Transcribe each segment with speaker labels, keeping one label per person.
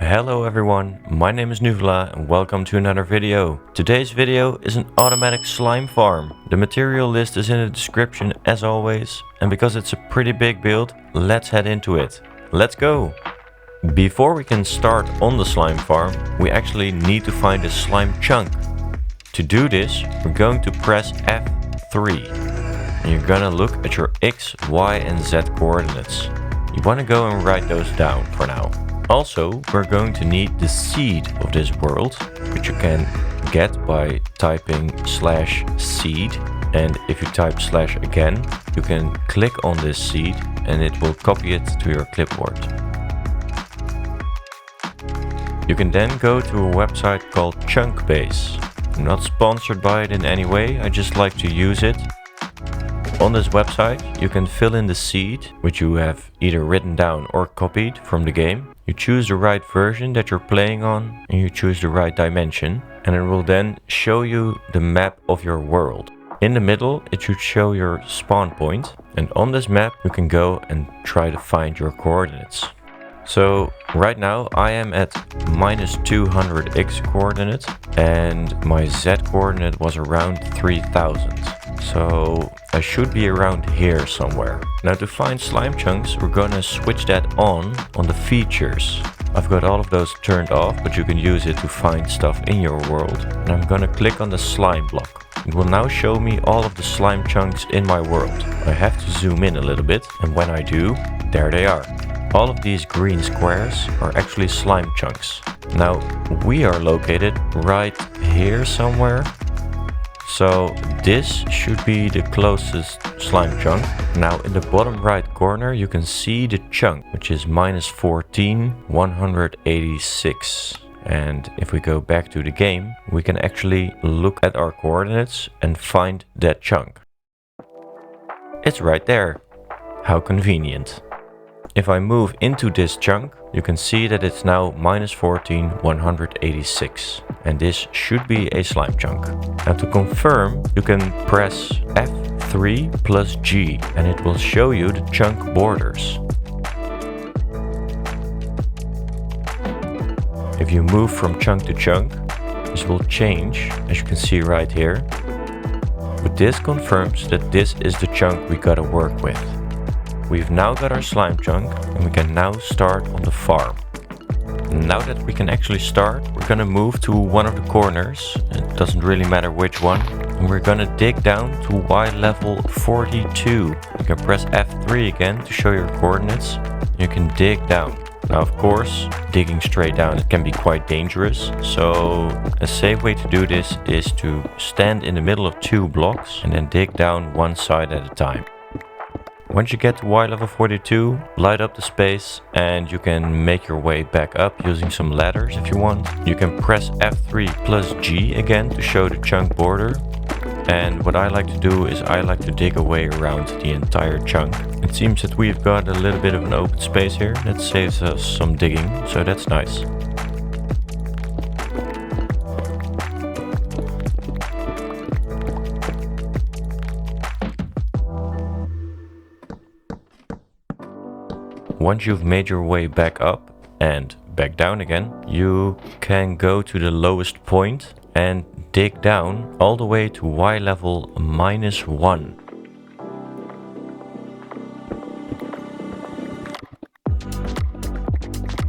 Speaker 1: Hello everyone, my name is Nuvla and welcome to another video. Today's video is an automatic slime farm. The material list is in the description as always, and because it's a pretty big build, let's head into it. Let's go! Before we can start on the slime farm, we actually need to find a slime chunk. To do this, we're going to press F3. And you're gonna look at your X, Y and Z coordinates. You wanna go and write those down for now. Also, we're going to need the seed of this world, which you can get by typing /seed. And if you type / again, you can click on this seed and it will copy it to your clipboard. You can then go to a website called Chunkbase. I'm not sponsored by it in any way, I just like to use it. On this website, you can fill in the seed, which you have either written down or copied from the game. You choose the right version that you're playing on, and you choose the right dimension, and it will then show you the map of your world. In the middle, it should show your spawn point, and on this map, you can go and try to find your coordinates. So right now I am at -200 X coordinate, and my Z coordinate was around 3000. So I should be around here somewhere. Now to find slime chunks, we're gonna switch that on the features. I've got all of those turned off, but you can use it to find stuff in your world. And I'm gonna click on the slime block. It will now show me all of the slime chunks in my world. I have to zoom in a little bit, and when I do, there they are. All of these green squares are actually slime chunks. Now we are located right here somewhere. So this should be the closest slime chunk. Now in the bottom right corner you can see the chunk, which is -14,186. And if we go back to the game, we can actually look at our coordinates and find that chunk. It's right there. How convenient. If I move into this chunk, you can see that it's now -14,186. And this should be a slime chunk. Now to confirm, you can press F3 plus G and it will show you the chunk borders. If you move from chunk to chunk, this will change, as you can see right here. But this confirms that this is the chunk we gotta work with. We've now got our slime chunk and we can now start on the farm. Now that we can actually start, we're gonna move to one of the corners. It doesn't really matter which one. And we're gonna dig down to Y level 42. You can press F3 again to show your coordinates. You can dig down. Now of course, digging straight down it can be quite dangerous. So a safe way to do this is to stand in the middle of 2 blocks and then dig down one side at a time. Once you get to Y level 42, light up the space and you can make your way back up using some ladders if you want. You can press F3 plus G again to show the chunk border. And what I like to do is I like to dig away around the entire chunk. It seems that we've got a little bit of an open space here. That saves us some digging, so that's nice. Once you've made your way back up and back down again, you can go to the lowest point and dig down all the way to Y level -1.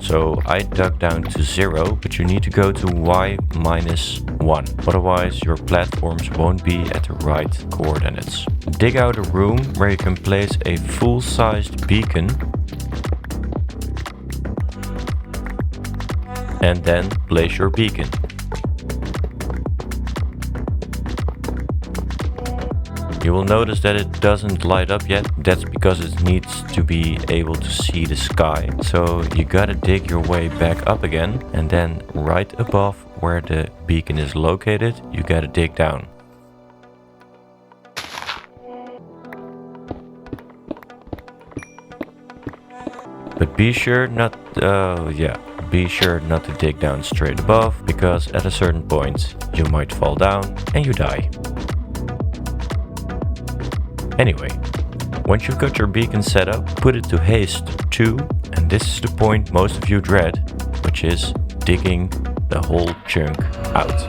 Speaker 1: So I dug down to 0, but you need to go to Y -1. Otherwise your platforms won't be at the right coordinates. Dig out a room where you can place a full-sized beacon. And then place your beacon. You will notice that it doesn't light up yet. That's because it needs to be able to see the sky. So you gotta dig your way back up again, and then right above where the beacon is located, you gotta dig down. But be sure not to dig down straight above, because at a certain point you might fall down and you die. Anyway, once you've got your beacon set up, put it to Haste 2, and this is the point most of you dread, which is digging the whole chunk out.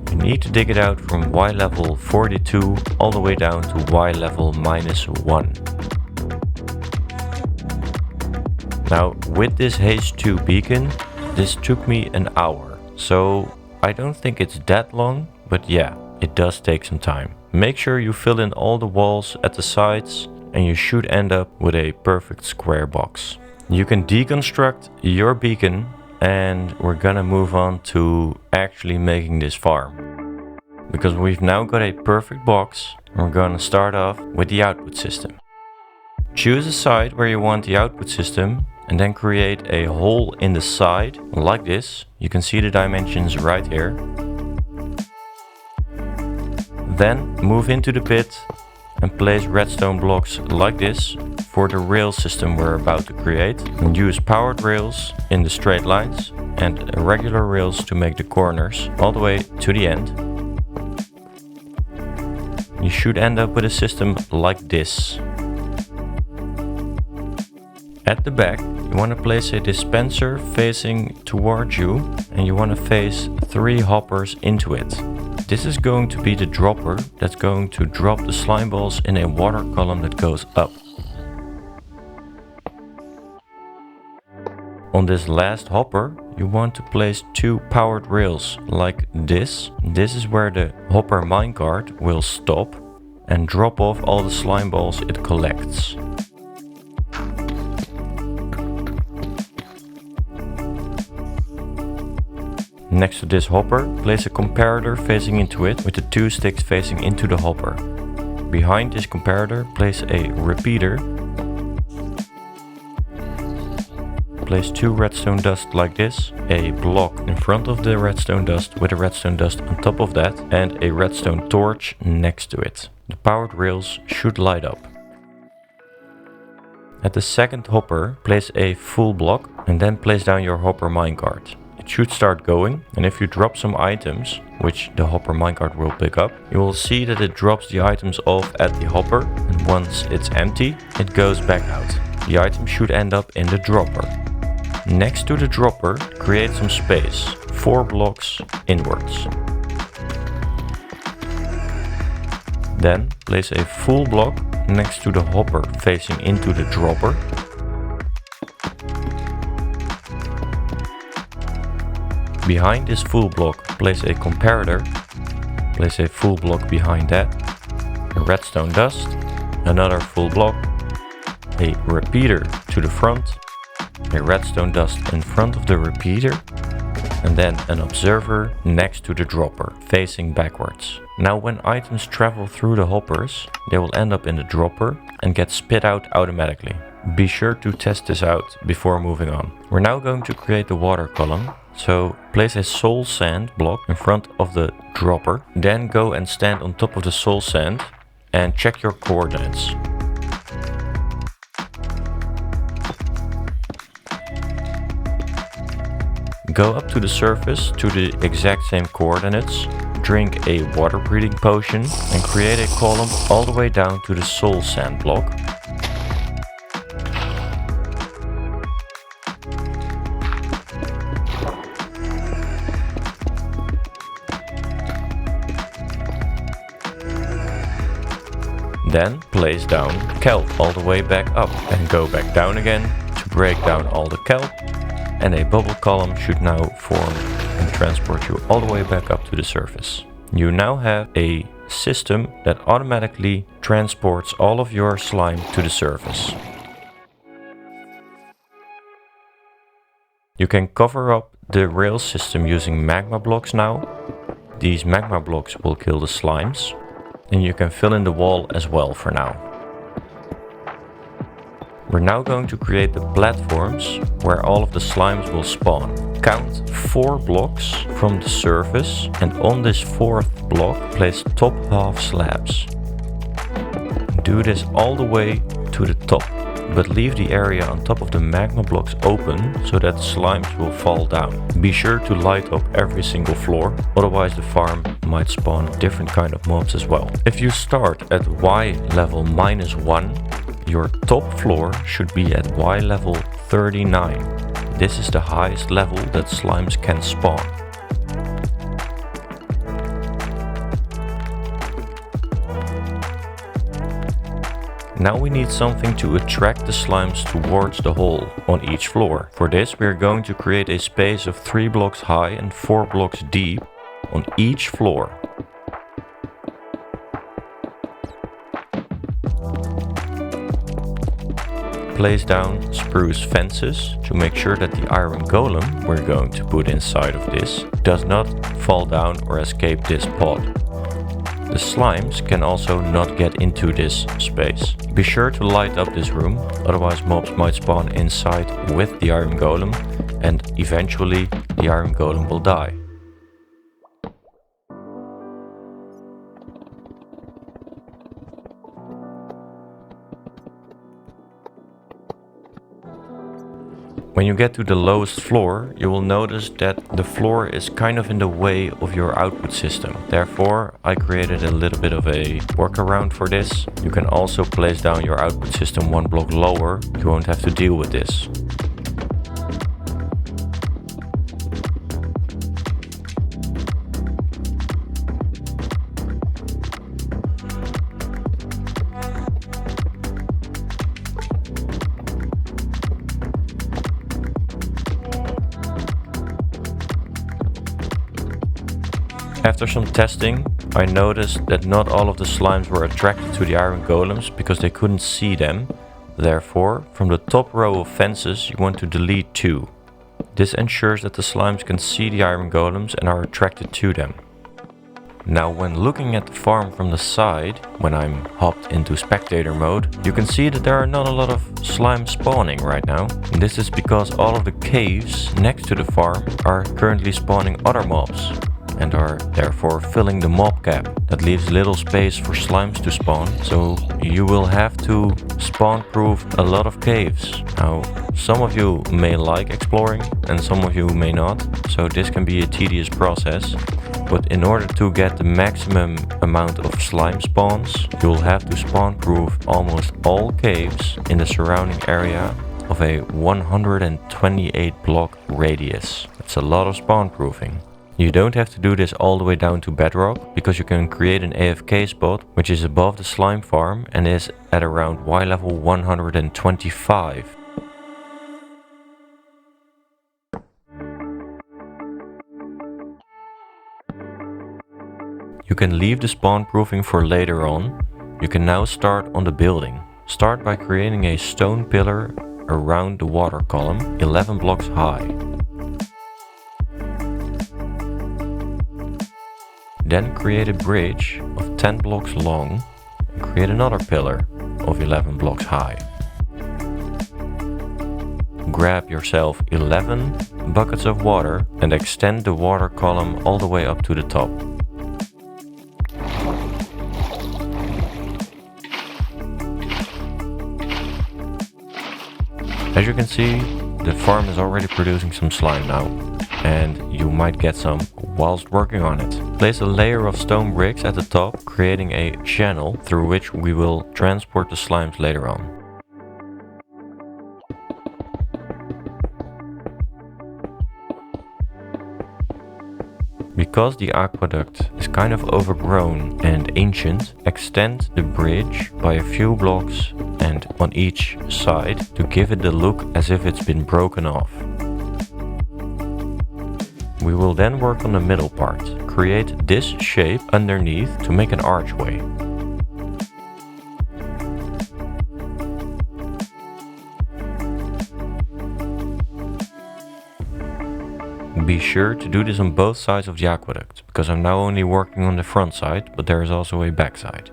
Speaker 1: You need to dig it out from Y level 42 all the way down to Y level -1. Now with this Haste 2 beacon, this took me an hour, so I don't think it's that long, but yeah, it does take some time. Make sure you fill in all the walls at the sides and you should end up with a perfect square box. You can deconstruct your beacon and we're gonna move on to actually making this farm. Because we've now got a perfect box, we're gonna start off with the output system. Choose a side where you want the output system and then create a hole in the side like this. You can see the dimensions right here. Then move into the pit and place redstone blocks like this for the rail system we're about to create. And use powered rails in the straight lines and regular rails to make the corners all the way to the end. You should end up with a system like this. At the back, you want to place a dispenser facing towards you and you want to face 3 hoppers into it. This is going to be the dropper that's going to drop the slime balls in a water column that goes up. On this last hopper, you want to place 2 powered rails like this. This is where the hopper minecart will stop and drop off all the slime balls it collects. Next to this hopper, place a comparator facing into it with the 2 sticks facing into the hopper. Behind this comparator, place a repeater. Place 2 redstone dust like this, a block in front of the redstone dust with a redstone dust on top of that, and a redstone torch next to it. The powered rails should light up. At the second hopper, place a full block and then place down your hopper minecart. It should start going, and if you drop some items, which the hopper minecart will pick up, you will see that it drops the items off at the hopper, and once it's empty, it goes back out. The item should end up in the dropper. Next to the dropper, create some space, 4 blocks inwards. Then place a full block next to the hopper facing into the dropper. Behind this full block, place a comparator. Place a full block behind that. A redstone dust, another full block, a repeater to the front, a redstone dust in front of the repeater, and then an observer next to the dropper, facing backwards. Now when items travel through the hoppers, they will end up in the dropper and get spit out automatically. Be sure to test this out before moving on. We're now going to create the water column, so place a soul sand block in front of the dropper, then go and stand on top of the soul sand and check your coordinates. Go up to the surface to the exact same coordinates, drink a water breathing potion and create a column all the way down to the soul sand block. Then place down kelp all the way back up and go back down again to break down all the kelp, and a bubble column should now form and transport you all the way back up to the surface. You now have a system that automatically transports all of your slime to the surface. You can cover up the rail system using magma blocks now. These magma blocks will kill the slimes. And you can fill in the wall as well for now. We're now going to create the platforms where all of the slimes will spawn. Count 4 blocks from the surface, and on this 4th block place top half slabs. Do this all the way to the top, but leave the area on top of the magma blocks open so that slimes will fall down. Be sure to light up every single floor, otherwise the farm might spawn different kind of mobs as well. If you start at Y level -1, Your top floor should be at Y level 39. This is the highest level that slimes can spawn. Now we need something to attract the slimes towards the hole on each floor. For this we are going to create a space of 3 blocks high and 4 blocks deep on each floor. Place down spruce fences to make sure that the iron golem we're going to put inside of this does not fall down or escape this pod. The slimes can also not get into this space. Be sure to light up this room, otherwise mobs might spawn inside with the iron golem and eventually the iron golem will die. When you get to the lowest floor, you will notice that the floor is kind of in the way of your output system. Therefore, I created a little bit of a workaround for this. You can also place down your output system 1 block lower. You won't have to deal with this. After some testing, I noticed that not all of the slimes were attracted to the iron golems because they couldn't see them. Therefore, from the top row of fences you want to delete 2. This ensures that the slimes can see the iron golems and are attracted to them. Now when looking at the farm from the side, when I'm hopped into spectator mode, you can see that there are not a lot of slime spawning right now. And this is because all of the caves next to the farm are currently spawning other mobs and are therefore filling the mob cap. That leaves little space for slimes to spawn, so you will have to spawn proof a lot of caves. Now, some of you may like exploring and some of you may not, so this can be a tedious process. But in order to get the maximum amount of slime spawns, you will have to spawn proof almost all caves in the surrounding area of a 128 block radius. That's a lot of spawn proofing. You don't have to do this all the way down to Bedrock, because you can create an AFK spot which is above the slime farm and is at around Y level 125. You can leave the spawn proofing for later on. You can now start on the building. Start by creating a stone pillar around the water column, 11 blocks high. Then create a bridge of 10 blocks long and create another pillar of 11 blocks high. Grab yourself 11 buckets of water and extend the water column all the way up to the top. As you can see, the farm is already producing some slime now, and you might get some whilst working on it. Place a layer of stone bricks at the top, creating a channel through which we will transport the slimes later on. Because the aqueduct is kind of overgrown and ancient, extend the bridge by a few blocks and on each side to give it the look as if it's been broken off. We will then work on the middle part. Create this shape underneath to make an archway. Be sure to do this on both sides of the aqueduct, because I'm now only working on the front side, but there is also a back side.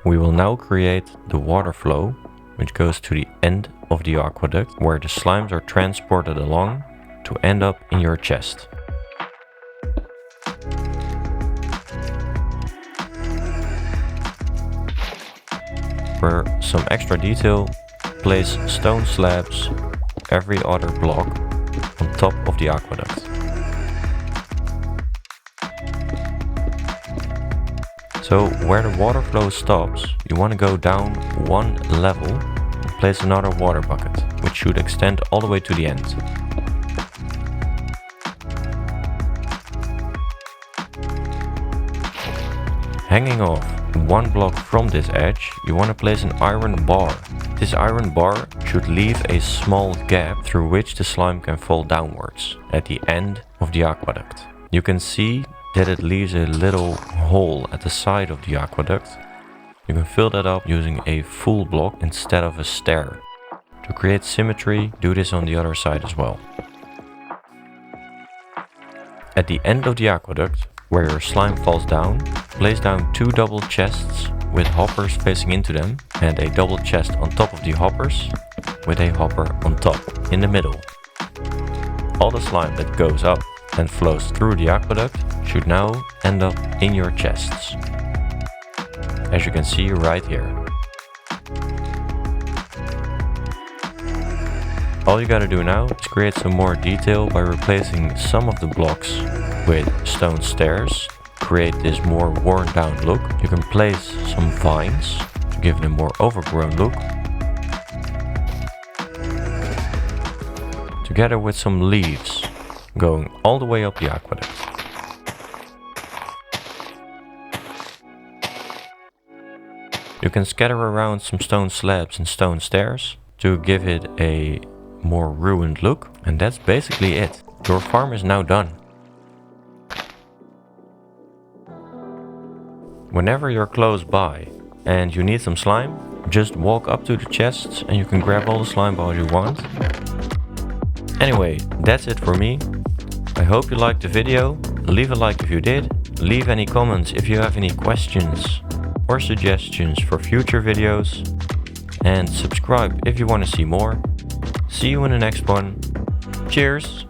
Speaker 1: We will now create the water flow, which goes to the end of the aqueduct, where the slimes are transported along to end up in your chest. For some extra detail, place stone slabs every other block on top of the aqueduct. So where the water flow stops, you want to go down one level and place another water bucket, which should extend all the way to the end. Hanging off one block from this edge, you want to place an iron bar. This iron bar should leave a small gap through which the slime can fall downwards at the end of the aqueduct. You can see that it leaves a little hole at the side of the aqueduct. You can fill that up using a full block instead of a stair. To create symmetry, do this on the other side as well. At the end of the aqueduct, where your slime falls down, place down 2 double chests with hoppers facing into them and a double chest on top of the hoppers with a hopper on top in the middle. All the slime that goes up and flows through the aqueduct should now end up in your chests, as you can see right here. All you gotta do now is create some more detail by replacing some of the blocks with stone stairs, create this more worn down look. You can place some vines to give it a more overgrown look, together with some leaves going all the way up the aqueduct. You can scatter around some stone slabs and stone stairs to give it a more ruined look, and that's basically it. Your farm is now done. Whenever you're close by and you need some slime, just walk up to the chests and you can grab all the slime balls you want. Anyway, that's it for me. I hope you liked the video. Leave a like if you did. Leave any comments if you have any questions or suggestions for future videos. And subscribe if you want to see more. See you in the next one. Cheers!